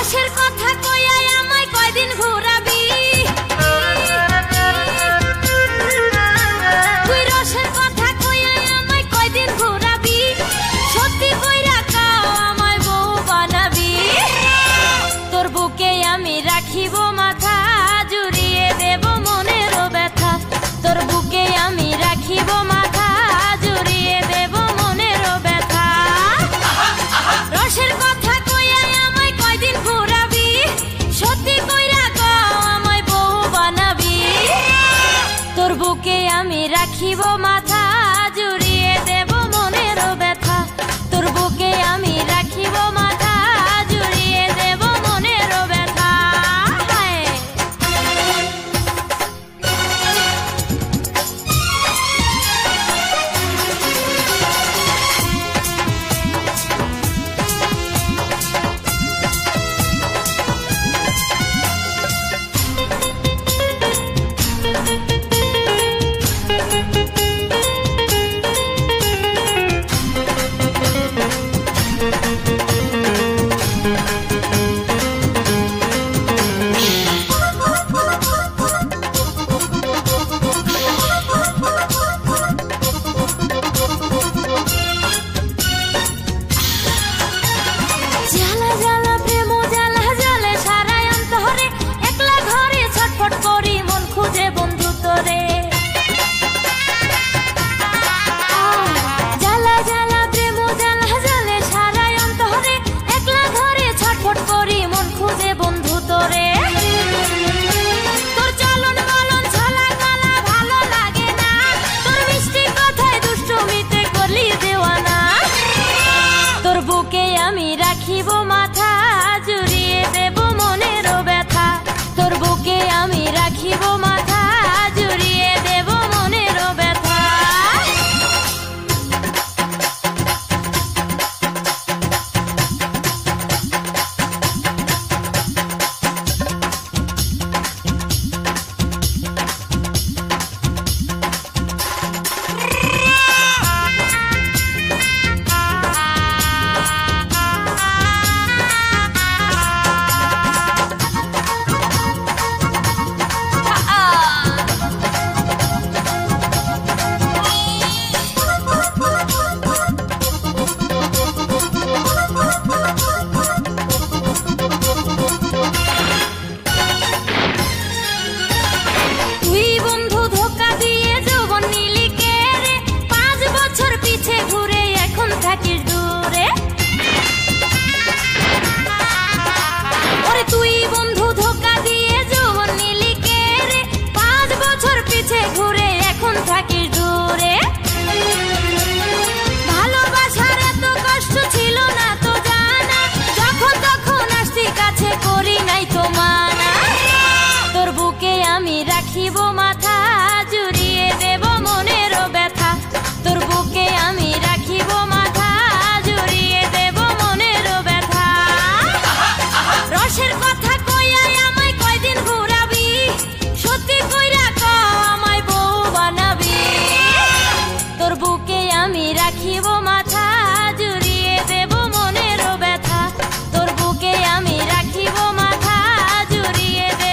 রসের কথা কইয়া আমায় কয়দিন ঘোরাবি, তুই রসের কথা কইয়া আমায় কয়দিন ঘোরাবি, সত্যি কইরা কাও আমায় বউ বানাবি। তোর বুকে আমি রাখিব মাথা, জুড়িয়ে দেব মনেরও ব্যথা। তোর বুকে আমি রাখিব মাথা, জুড়িয়ে দেব মনেরও ব্যথা। রসের কথা কইয়া আমায় কয়দিন ঘোরাবি, সত্যি কইরা কও আমায় বউ বানাবি। তোর বুকে আমি রাখিব মাথা,